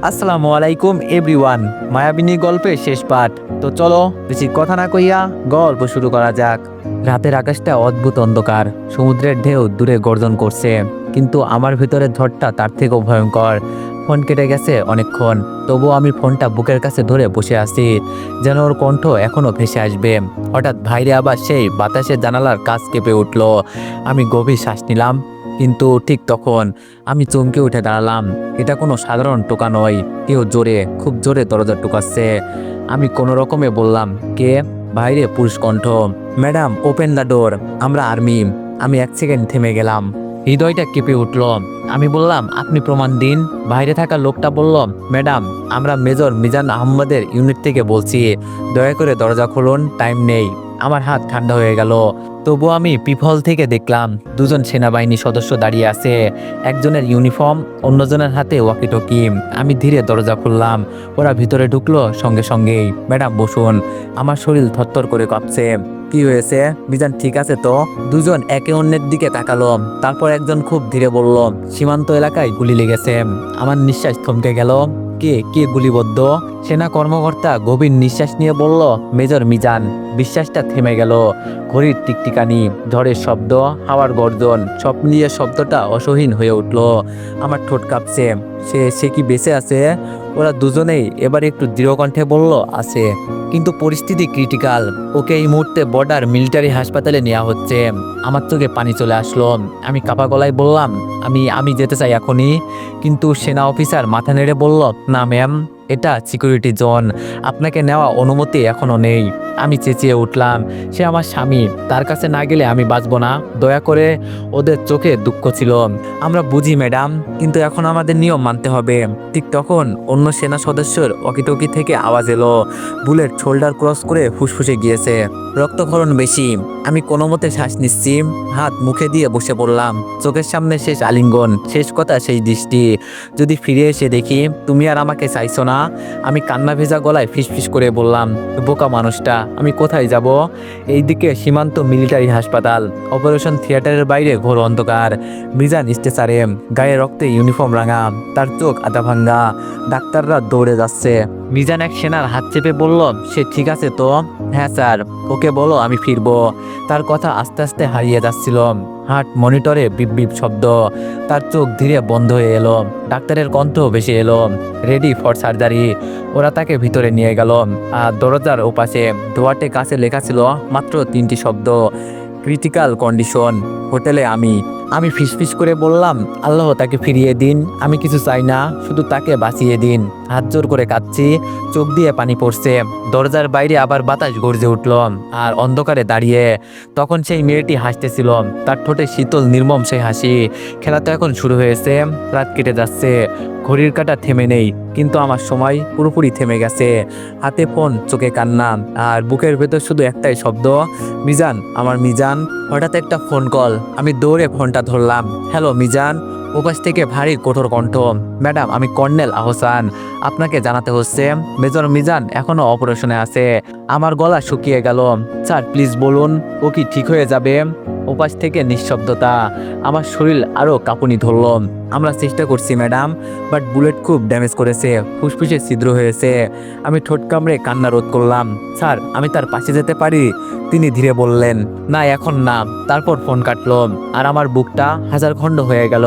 আসসালামু আলাইকুম এভরিওয়ান। মায়াবিনী গল্পের শেষ পার্ট। তো চলো বেশি কথা না কইয়া গল্প শুরু করা যাক। রাতের আকাশটা অদ্ভুত অন্ধকার, সমুদ্রের ঢেউ দূরে গর্জন করছে, কিন্তু আমার ভিতরের ঝড়টা তার থেকেও ভয়ঙ্কর। ফোন কেটে গেছে অনেকক্ষণ, তবুও আমি ফোনটা বুকের কাছে ধরে বসে আছি, যেন ওর কণ্ঠ এখনো ভেসে আসবে। হঠাৎ বাইরে আবার সেই বাতাসের জানালার কাছ কেঁপে উঠল। আমি গভীর শ্বাস নিলাম, কিন্তু ঠিক তখন আমি চমকে উঠে দাঁড়ালাম। এটা কোনো সাধারণ টোকা নয়, কেউ জোরে, খুব জোরে দরজা টোকাচ্ছে। আমি কোনো রকমে বললাম, কে? বাইরে পুরুষ কণ্ঠ, ম্যাডাম ওপেন দ্য ডোর, আমরা আর্মি। আমি এক সেকেন্ড থেমে গেলাম, হৃদয়টা কেঁপে উঠল। আমি বললাম, আপনি প্রমাণ দিন। বাইরে থাকা লোকটা বলল, ম্যাডাম আমরা মেজর মিজান আহমদের ইউনিট থেকে বলছি, দয়া করে দরজা খুলুন, টাইম নেই। আমার হাত ঠান্ডা হয়ে গেল। তবু আমি পিপল থেকে দেখলাম দুজন সেনাবাহিনী সদস্য দাঁড়িয়ে আছে, একজনের ইউনিফর্ম, অন্যজনের হাতে ওয়াকিটকি। আমি ধীরে দরজা খুললাম, ওরা ভিতরে ঢুকলো সঙ্গে সঙ্গেই। ম্যাডাম বসুন। আমার শরীর থরথর করে কাঁপছে। কি হয়েছে মিজান, ঠিক আছে তো? দুজন একে অন্যের দিকে তাকালো, তারপর একজন খুব ধীরে বলল, সীমান্ত এলাকায় গুলি লেগেছে। আমার নিঃশ্বাস থমকে গেল। কে কে গুলিবদ্ধ? সেনা কর্মকর্তা গভীর নিঃশ্বাস নিয়ে বলল, মেজর মিজান। বিশ্বাসটা থেমে গেল। ঘড়ির টিকটিকানি, ঝড়ের শব্দ, হাওয়ার গর্জন, সব মিলিয়ে শব্দটা অসহীন হয়ে উঠল। আমার ঠোঁট কাঁপছে। সে সে কি বেঁচে আছে? ওরা দুজনেই এবার একটু দৃঢ় কণ্ঠে বলল, আছে, কিন্তু পরিস্থিতি ক্রিটিক্যাল। ওকে এই মুহূর্তে বর্ডার মিলিটারি হাসপাতালে নেওয়া হচ্ছে। আমার চোখে পানি চলে আসলো। আমি কাপা গলায় বললাম, আমি যেতে চাই এখনই। কিন্তু সেনা অফিসার মাথা নেড়ে বলল, না ম্যাম, এটা সিকিউরিটি জোন, আপনাকে নেওয়া অনুমতি এখনো নেই। আমি চেঁচিয়ে উঠলাম, সে আমার স্বামী, তার কাছে না গেলে আমি বাঁচব না। দয়া করে। ওদের চোখে দুঃখ ছিল। আমরা বুঝি ম্যাডাম, কিন্তু এখন আমাদের নিয়ম মানতে হবে। ঠিক তখন অন্য সেনা সদস্যর ওয়াকিটকি থেকে আওয়াজ এলো, বুলেট শোল্ডার ক্রস করে ফুসফুসে গিয়েছে, রক্তক্ষরণ বেশি। আমি কোনো মতে শ্বাস নিচ্ছি, হাত মুখে দিয়ে বসে পড়লাম। চোখের সামনে শেষ আলিঙ্গন, শেষ কথা, সেই দৃষ্টি। যদি ফিরে এসে দেখি তুমি আর আমাকে চাইছো না। আমি কান্না ভেজা গলায় ফিসফিস করে বললাম, বোকা মানুষটা, আমি কোথায় যাব? এইদিকে সীমান্ত মিলিটারি হাসপাতাল, অপারেশন থিয়েটারের বাইরে ঘোর অন্ধকার। মিজান স্ট্রেচারে, গায়ে রক্তে ইউনিফর্ম রাঙা, তার চোখ আধা ভাঙ্গা। ডাক্তাররা দৌড়ে যাচ্ছে। মিজান এক সেনার হাত চেপে বলল, সে ঠিক আছে তো? হ্যাঁ স্যার। ওকে বলো আমি ফিরবো। তার কথা আস্তে আস্তে হারিয়ে যাচ্ছিল। হার্ট মনিটরে বিপ বিপ শব্দ। তার চোখ ধীরে বন্ধ হয়ে এলো। ডাক্তারের কণ্ঠ ভেসে এলো, রেডি ফর সার্জারি। ওরা তাকে ভিতরে নিয়ে গেল। আর দরজার ওপাশে দোয়াটে কাছে লেখা ছিল মাত্র 3টি শব্দ, ক্রিটিক্যাল কন্ডিশন, হোটেলে আমি ফিসফিস করে বললাম, আল্লাহ তাকে ফিরিয়ে দিন, আমি কিছু চাই না, শুধু তাকে বাঁচিয়ে দিন। হাত জোর করে কাঁদছি, চোখ দিয়ে পানি পড়ছে। দরজার বাইরে আবার বাতাস গর্জে উঠল, আর অন্ধকারে দাঁড়িয়ে তখন সেই মেয়েটি হাসতেছিল, তার ঠোঁটে শীতল নির্মম সেই হাসি। খেলা তো এখন শুরু হয়েছে, রাত কেটে যাচ্ছে, ঘড়ির কাঁটা থেমে নেই, কিন্তু আমার সময় পুরোপুরি থেমে গেছে। হাতে ফোন, চোখে কান্না, আর বুকের ভেতর শুধু একটাই শব্দ, মিজান, আমার মিজান। হঠাৎ একটা ফোন কল। আমি দৌড়ে ফোনটা ধরলাম। হ্যালো মিজান। ওপাশ থেকে ভারী কঠোর কণ্ঠ, ম্যাডাম আমি কর্নেল আহসান, আপনাকে জানাতে হচ্ছে মেজর মিজান এখনো অপারেশনে আছে। আমার গলা শুকিয়ে গেল। স্যার প্লিজ বলুন, ও কি ঠিক হয়ে যাবে? ওপাশ থেকে নিঃশব্দতা। আমার শরীর আরো কাঁপুনি ধরল। আমরা চেষ্টা করছি ম্যাডাম, বাট বুলেট খুব ড্যামেজ করেছে, ফুসফুসে ছিদ্র হয়েছে। আমি ঠোঁট কামড়ে কান্না রোধ করলাম। স্যার আমি তার পাশে যেতে পারি? তিনি ধীরে বললেন, না এখন না। তারপর ফোন কাটলো, আর আমার বুকটা হাজার খণ্ড হয়ে গেল।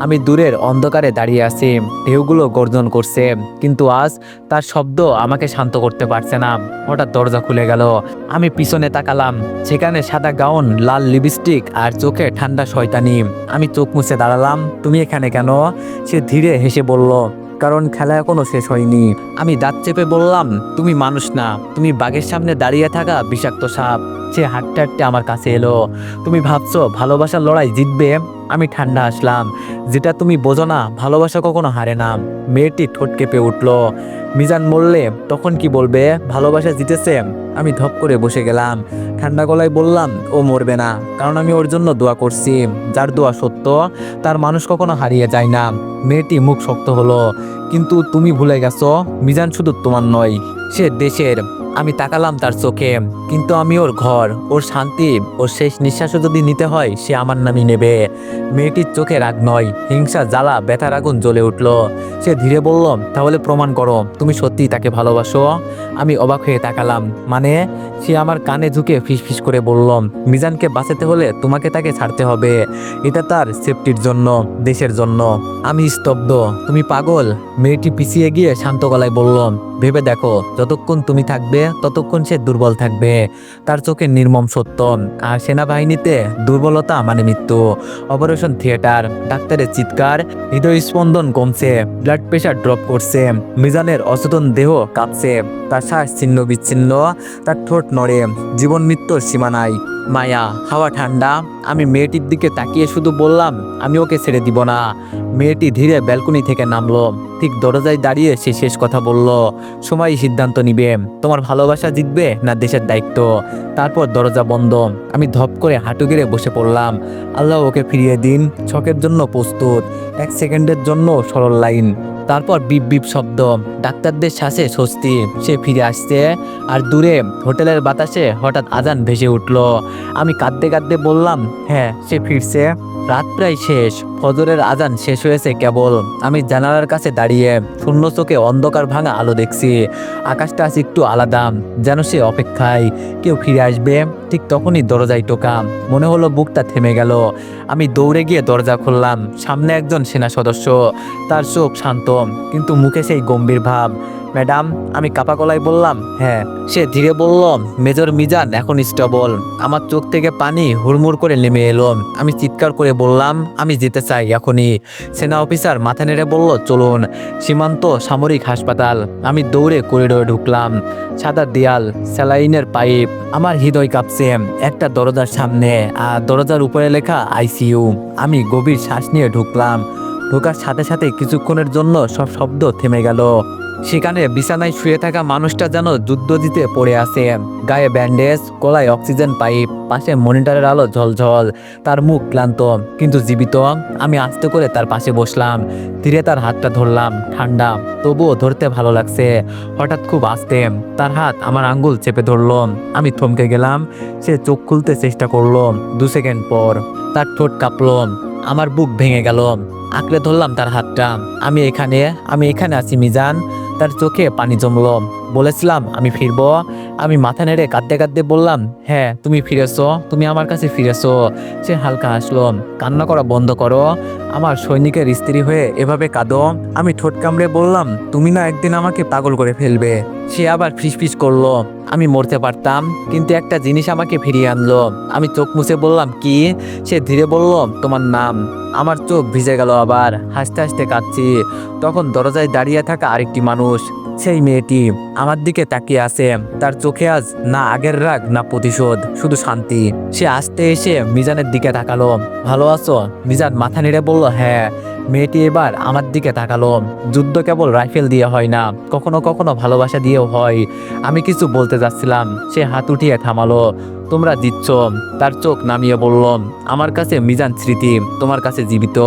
আমি দূরের অন্ধকারে দাঁড়িয়ে আছি, ঢেউগুলো গর্জন করছে, কিন্তু আজ তার শব্দ আমাকে শান্ত করতে পারছে না। হঠাৎ দরজা খুলে গেল। আমি পিছনে তাকালাম, সেখানে সাদা গাউন, লাল লিপস্টিক, আর চোখে ঠান্ডা শয়তানি। আমি চোখ মুছে দাঁড়ালাম, তুমি এখানে কেন? সে ধীরে হেসে বলল, কারণ খেলা এখনো শেষ হয়নি। আমি দাঁত চেপে বললাম, তুমি মানুষ না, তুমি বাঘের সামনে দাঁড়িয়ে থাকা বিষাক্ত সাপ। সে হাঁটতে হাঁটতে আমার কাছে এলো। তুমি ভাবছো ভালোবাসার লড়াই জিতবে? আমি ঠান্ডা আসলাম, যেটা তুমি বোঝো না, ভালোবাসা কখনো হারে না। মেয়েটি ঠোঁট কেঁপে উঠল। মিজান মরলে তখন কি বলবে? ভালোবাসা জিতেছে? আমি ধপ করে বসে গেলাম। ঠান্ডা গলায় বললাম, ও মরবে না, কারণ আমি ওর জন্য দোয়া করছি। যার দোয়া সত্য, তার মানুষ কখনো হারিয়ে যায় না। মেয়েটি মুখ শক্ত হলো, কিন্তু তুমি ভুলে গেছো, মিজান শুধু তোমার নয়, সে দেশের। আমি তাকালাম তার চোখে, কিন্তু আমি ওর ঘর, ওর শান্তি, ওর শেষ নিঃশ্বাসও যদি নিতে হয় সে আমার নামই নেবে। মেয়েটির চোখে রাগ নয়, হিংসা, জ্বালা, ব্যথার আগুন জ্বলে উঠল। সে ধীরে বলল, তাহলে প্রমাণ করো তুমি সত্যিই তাকে ভালোবাসো। আমি অবাক হয়ে তাকালাম। মানে? সে আমার কানে ঝুঁকে ফিসফিস করে বলল, মিজানকে বাঁচাতে হলে তোমাকে তাকে ছাড়তে হবে। এটা তার সেফটির জন্য, দেশের জন্য। আমি স্তব্ধ। তুমি পাগল? মেয়েটি পিছিয়ে গিয়ে শান্ত গলায় বলল, ভেবে দেখো, যতক্ষণ তুমি থাকবে ততক্ষণ সে দুর্বল থাকবে। তার চোখে নির্মম সত্য। আর সেনাবাহিনীতে দুর্বলতা মানে মৃত্যু। অপারেশন থিয়েটার, ডাক্তারের চিৎকার, হৃদয় স্পন্দন কমছে, ব্লাড প্রেশার ড্রপ করছে, মিজানের অচেতন দেহ কাঁপছে, তার শ্বাস ছিন্ন বিচ্ছিন্ন, তার ঠোঁট নড়ে, জীবন মৃত্যুর সীমা নাই। মায়া, হাওয়া ঠান্ডা। আমি মেয়েটির দিকে তাকিয়ে শুধু বললাম, আমি ওকে ছেড়ে দিব না। মেয়েটি ধীরে ব্যালকনি থেকে নামলো। ঠিক দরজায় দাঁড়িয়ে সে শেষ কথা বলল, সময় সিদ্ধান্ত নিবে, তোমার ভালোবাসা জিতবে না দেশের দায়িত্ব। তারপর দরজা বন্ধ। আমি ধপ করে হাঁটু গেড়ে বসে পড়লাম। আল্লাহ ওকে ফিরিয়ে দিন। ছকের জন্য প্রস্তুত, 1 সেকেন্ডের জন্য সরল লাইন। তারপর বিপ বিপ শব্দ, ডাক্তারদের শ্বাসে স্বস্তি, সে ফিরে আসছে। আর দূরে হোটেলের বাতাসে হঠাৎ আজান ভেসে উঠল। আমি কাঁদতে কাঁদতে বললাম, হ্যাঁ, সে ফিরছে। রাত প্রায় শেষ, ফজরের আজান শেষ হয়েছে কেবল। আমি জানালার কাছে দাঁড়িয়ে শূন্য চোখে অন্ধকার ভাঙা আলো দেখছি। আকাশটা আজ একটু আলাদা, যেন সে অপেক্ষায় কেউ ফিরে আসবে। ঠিক তখনই দরজায় টোকা। মনে হলো বুকটা থেমে গেল। আমি দৌড়ে গিয়ে দরজা খুললাম। সামনে একজন সেনা সদস্য। তার চোখ শান্ত, কিন্তু মুখে সেই গম্ভীর ভাব। ম্যাডাম, আমি কাপা গলায় বললাম, হ্যাঁ। সে ধীরে বলল, মেজর মিজান এখন স্টেবল। আমার চোখ থেকে পানি হুড়মুড় করে নেমে এলো। আমি চিৎকার করে বললাম, আমি যেতে চাই এখনই। সেনা অফিসার মাথা নেড়ে বলল, চলুন। সীমান্ত সামরিক হাসপাতাল। আমি দৌড়ে করিডোরে ঢুকলাম। সাদা দেয়াল, স্যালাইনের পাইপ। আমার হৃদয় কাঁপছে। একটা দরজার সামনে, আর দরজার উপরে লেখা আইসিইউ। আমি গভীর শ্বাস নিয়ে ঢুকলাম। ঢোকার সাথে সাথে কিছুক্ষণের জন্য সব শব্দ থেমে গেল। সেখানে বিছানায় শুয়ে থাকা মানুষটা যেন যুদ্ধ দিতে পড়ে আছে। গায়ে ব্যান্ডেজ, গলায় অক্সিজেন পাইপ, পাশে মনিটরের আলো ঝলঝল। তার মুখ ক্লান্ত কিন্তু জীবিত। আমি আস্তে করে তার পাশে বসলাম। ধীরে তার হাতটা ধরলাম। ঠান্ডা, তবুও ধরতে ভালো লাগছে। হঠাৎ খুব আস্তে তার হাত আমার আঙ্গুল চেপে ধরলো। আমি থমকে গেলাম। সে চোখ খুলতে চেষ্টা করলো। 2 সেকেন্ড পর তার ঠোঁট কাঁপলো। আমার বুক ভেঙে গেল। আঁকড়ে ধরলাম তার হাতটা। আমি এখানে আছি মিজান। তার চোখে পানি জমলো। বলেছিলাম আমি ফিরবো। আমি মাথা নেড়ে কাঁদতে কাঁদতে বললাম, হ্যাঁ, তুমি ফিরেছো, তুমি আমার কাছে ফিরেছো। সে হালকা হাসলো। কান্না করা বন্ধ করো। আমার সৈনিকের স্ত্রী হয়ে এভাবে কাঁদো? আমি ঠোঁট কামড়ে বললাম, তুমি না একদিন আমাকে পাগল করে ফেলবে। সে আবার ফিসফিস করলো, আমি মরতে পারতাম, কিন্তু একটা জিনিস আমাকে ফিরিয়ে আনলো। আমি চোখ মুছে বললাম, কি? সে ধীরে বলল, তোমার নাম। আমার চোখ ভিজে গেল আবার। হাসতে হাসতে কাঁদছি। তখন দরজায় দাঁড়িয়ে থাকা আরেকটি মানুষ, সেই মেয়েটি আমার দিকে তাকিয়ে আছে। তার চোখে আজ না আগের রাগ না প্রতিশোধ, শুধু শান্তি। সে আস্তে এসে মিজানের দিকে তাকালো। ভালো আছো? মিজান মাথা নেড়ে বলল, হ্যাঁ। মেয়েটি এবার আমার দিকে তাকালো। যুদ্ধ কেবল রাইফেল দিয়ে হয় না, কখনো কখনো ভালোবাসা দিয়েও হয়। আমি কিছু বলতে যাচ্ছিলাম, সে হাত উঠিয়ে থামালো। তোমরা দিচ্ছ। তার চোখ নামিয়ে বলল, আমার কাছে মিজান স্মৃতি, তোমার কাছে জীবিত।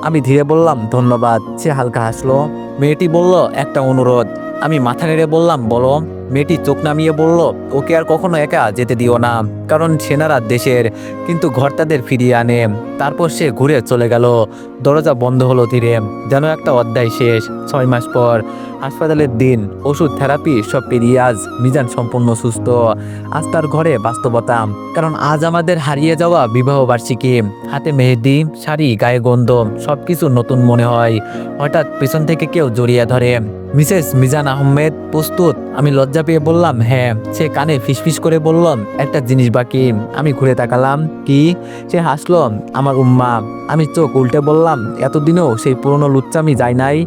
আমি ধীরে বললাম, ধন্যবাদ। সে হালকা হাসলো। মেয়েটি বলল, একটা অনুরোধ। আমি মাথা নেড়ে বললাম, বলো। মেয়েটি চোখ নামিয়ে বলল, ওকে আর কখনো একা যেতে দিও না, কারণ সেনারা দেশের, কিন্তু ঘর তাদের ফিরিয়ে আনে। তারপর সে ঘুরে চলে গেল। দরজা বন্ধ হলো ধীরে, যেন একটা অধ্যায় শেষ। 6 মাস পর হাসপাতালের দিন, ওষুধ, থেরাপি সব পেরিয়ে আজ মিজান সম্পূর্ণ সুস্থ। আজ তার ঘরে বাস্তবতা, কারণ আজ আমাদের হারিয়ে যাওয়া বিবাহ বার্ষিকী। হাতে মেহেদি, শাড়ি, গায়ে গন্ধ, সবকিছু নতুন মনে হয়। হঠাৎ পেছন থেকে কেউ জড়িয়ে ধরে। মিসেস মিজান আহমেদ প্রস্তুত? আমি লজ্জা পেয়ে বললাম, হ্যাঁ। সে কানে ফিসফিস করে বলল, একটা জিনিস বাকি। আমি ঘুরে তাকালাম। কি? সে হাসলো, আমার উম্মা। আমি চোখ উল্টে বললাম, এতদিনেও সেই পুরনো লুচ্চামি যায় নাই?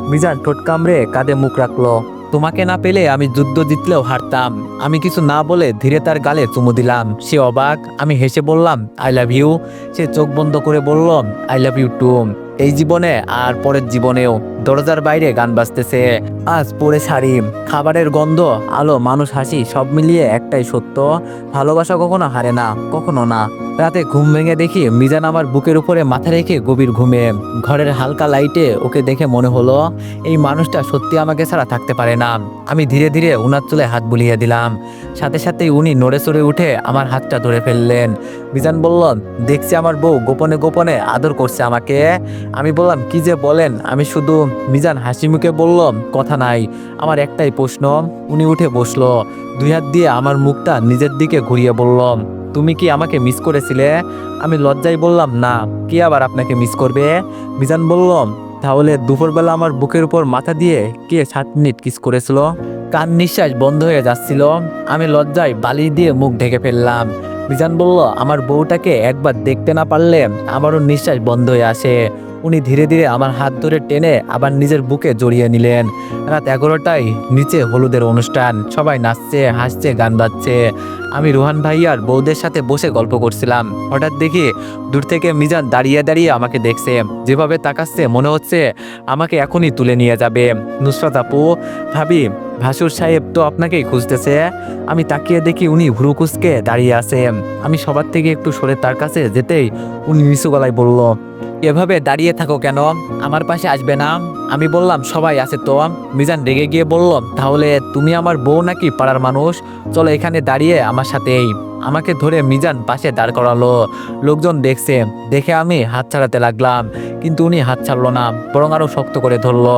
মিজান ঠোঁট কামড়ে কাঁধে মুখ রাখলো। তোমাকে না পেলে আমি যুদ্ধ জিতলেও হারতাম। আমি কিছু না বলে ধীরে তার গালে চুমু দিলাম। সে অবাক। আমি হেসে বললাম, আই লাভ ইউ। সে চোখ বন্ধ করে বলল, আই লাভ ইউ টু। এই জীবনে আর পরের জীবনেও। দরজার বাইরে গান বাজতেছে। আজ পরে শাড়ি, খাবারের গন্ধ, আলো, মানুষ, হাসি, সব মিলিয়ে একটাই সত্য, ভালোবাসা কখনো হারে না, কখনো না। রাতে ঘুম ভেঙে দেখি মিজান আমার বুকের উপরে মাথা রেখে গভীর ঘুমে। ঘরের হালকা লাইটে ওকে দেখে মনে হলো এই মানুষটা সত্যি আমাকে ছাড়া থাকতে পারে না। আমি ধীরে ধীরে উনার চুলে হাত বুলিয়ে দিলাম। সাথে সাথেই উনি নড়ে চড়ে উঠে আমার হাতটা ধরে ফেললেন। মিজান বলল, দেখছি আমার বউ গোপনে গোপনে আদর করছে আমাকে। আমি বললাম, কি যে বলেন। আমি শুধু। মিজান হাসি মুখে বলল, কথা নাই, আমার একটাই প্রশ্ন। উনি উঠে বসলো, 2 হাত দিয়ে আমার মুখটা নিজের দিকে ঘুরিয়ে বলল, তুমি কি আমাকে মিস করেছিলে? আমি লজ্জায় বললাম, না, কে আবার আপনাকে মিস করবে? মিজান বলল, তাহলে দুপুরবেলা আমার বুকের উপর মাথা দিয়ে কে 7 মিনিট কিস করেছিল? কান নিঃশ্বাস বন্ধ হয়ে যাচ্ছিল। আমি লজ্জায় বালি দিয়ে মুখ ঢেকে ফেললাম। মিজান বলল, আমার বউটাকে একবার দেখতে না পারলে আমারও নিঃশ্বাস বন্ধ হয়ে আসে। উনি ধীরে ধীরে আমার হাত ধরে টেনে আবার নিজের বুকে জড়িয়ে নিলেন। রাত 11টায় নিচে হলুদের অনুষ্ঠান, সবাই নাচছে, হাসছে, গান বাজছে। আমি রোহান ভাইয়ার বউদের সাথে বসে গল্প করছিলাম। হঠাৎ দেখি দূর থেকে মিজান দাঁড়িয়ে দাঁড়িয়ে আমাকে দেখছে। যেভাবে তাকাচ্ছে মনে হচ্ছে আমাকে এখনই তুলে নিয়ে যাবে। নুসরাত আপু, ভাবি, ভাসুর সাহেব তো আপনাকেই খুঁজতেছে। আমি তাকিয়ে দেখি উনি ভুরু কুঁচকে দাঁড়িয়ে আছে। আমি সবার থেকে একটু সরে তার কাছে যেতেই উনি নিচু গলায় বলল, এভাবে দাঁড়িয়ে থাকো কেন? আমার পাশে আসবে না? আমি বললাম, সবাই আছে তো। মিজান রেগে গিয়ে বলল, তাহলে তুমি আমার বউ নাকি পাড়ার মানুষ? চলো এখানে দাঁড়িয়ে আমার সাথেই। আমাকে ধরে মিজান পাশে দাঁড় করালো। লোকজন দেখছে দেখে আমি হাত ছাড়াতে লাগলাম, কিন্তু উনি হাত ছাড়লো না, বরং আরো শক্ত করে ধরলো।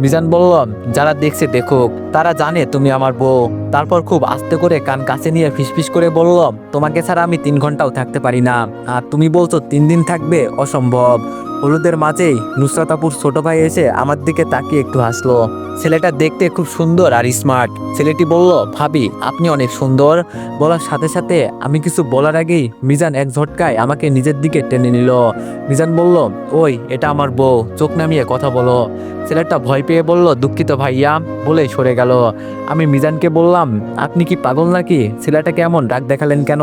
মিজান বলল, যারা দেখছে দেখুক, তারা জানে তুমি আমার বউ। তারপর খুব আস্তে করে কান কাছে নিয়ে ফিসফিস করে বলল, তোমাকে ছাড়া আমি 3 ঘন্টাও থাকতে পারি না, আর তুমি বলছো 3 দিন থাকবে, অসম্ভব। হলুদের মাঝেই নুসরাত আপুর ছোট ভাই এসে আমার দিকে তাকিয়ে একটু হাসলো। ছেলেটা দেখতে খুব সুন্দর আর স্মার্ট। ছেলেটি বলল, ভাবি, আপনি অনেক সুন্দর। বলার সাথে সাথে আমি কিছু বলার আগেই মিজান এক ঝটকায় আমাকে নিজের দিকে টেনে নিল। মিজান বলল, ওই, এটা আমার বউ, চোখ নামিয়ে কথা বলো। ছেলেটা ভয় পেয়ে বলল, দুঃখিত ভাইয়া, বলে সরে গেল। আমি মিজানকে বললাম, আপনি কি পাগল নাকি? ছেলেটাকে এমন রাগ দেখালেন কেন?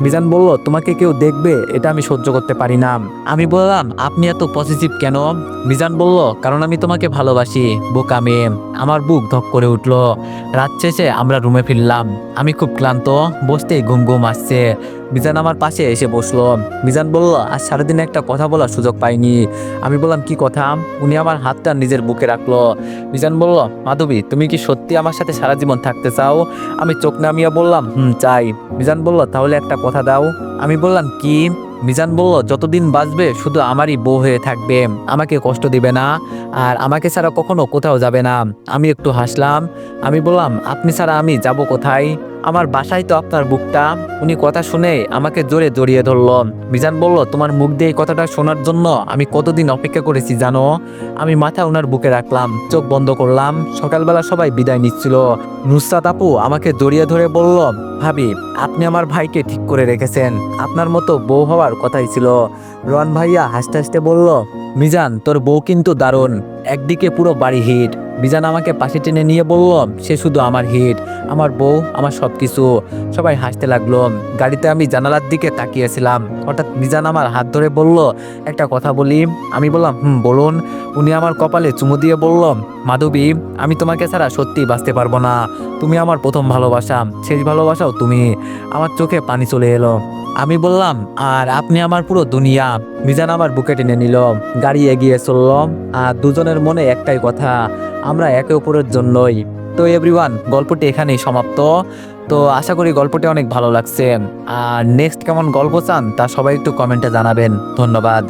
মিজান বলল, তোমাকে কেউ দেখবে এটা আমি সহ্য করতে পারি না। আমি বললাম, আপনি এত পজিটিভ কেন? মিজান বলল, কারণ আমি তোমাকে ভালোবাসি, বোকা মেয়ে। আমার বুক ধক করে উঠল। রাত শেষে আমরা রুমে ফিরলাম। আমি খুব ক্লান্ত, বসতেই ঘুম ঘুম আসছে। মিজান আমার পাশে এসে বসলো। মিজান বলল, আজ সারাদিন একটা কথা বলার সুযোগ পাইনি। আমি বললাম, কি কথা? উনি আমার হাতটা নিজের বুকে রাখলো। মিজান বলল, মাধবী, তুমি কি সত্যি আমার সাথে সারা জীবন থাকতে চাও? আমি চোখ নামিয়ে বললাম, চাই। মিজান বলল, তাহলে একটা কথা দাও। আমি বললাম, কি? মিজান বলল, যতদিন বাঁচবে শুধু আমারই বউ হয়ে থাকবে, আমাকে কষ্ট দিবে না, আর আমাকে ছাড়া কখনো কোথাও যাবে না। আমি একটু হাসলাম। আমি বললাম, আপনি ছাড়া আমি যাব কোথায়? আমার বাসায় তো আপনার বুকটা। উনি কথা শুনে আমাকে জোরে জড়িয়ে ধরল। মিজান বলল, তোমার মুখ দিয়ে এই কথাটা শোনার জন্য আমি কতদিন অপেক্ষা করেছি জানো? আমি মাথা ওনার বুকে রাখলাম, চোখ বন্ধ করলাম। সকালবেলা সবাই বিদায় নিচ্ছিল। নুসরাত আপু আমাকে জড়িয়ে ধরে বলল, ভাবি, আপনি আমার ভাইকে ঠিক করে রেখেছেন, আপনার মতো বউ হওয়ার কথাই ছিল। রোহান ভাইয়া হাসতে হাসতে বলল, মিজান, তোর বউ কিন্তু দারুণ, একদিকে পুরো বাড়ি হিট। মিজান আমাকে পাশে টেনে নিয়ে বলল, সে শুধু আমার হিট, আমার বউ, আমার সবকিছু। সবাই হাসতে লাগলো। গাড়িতে আমি জানালার দিকে তাকিয়েছিলাম। হঠাৎ মিজান আমার হাত ধরে বলল, একটা কথা বলি। আমি বললাম, বলুন। উনি আমার কপালে চুমু দিয়ে বলল, মাধবী, আমি তোমাকে ছাড়া সত্যি বাঁচতে পারবো না। তুমি আমার প্রথম ভালোবাসা, শেষ ভালোবাসাও তুমি। আমার চোখে পানি চলে এলো। আমি বললাম, আর আপনি আমার পুরো দুনিয়া। মিজান আমার বুকে টেনে নিল। গাড়ি এগিয়ে চলল। আর দুজনের মনে একটাই কথা, আমরা একে অপরের জন্যই। তো এভরিওয়ান, গল্পটি এখানেই সমাপ্ত। তো আশা করি গল্পটি অনেক ভালো লাগছে। আর নেক্সট কেমন গল্প চান তা সবাই একটু কমেন্টে জানাবেন। ধন্যবাদ।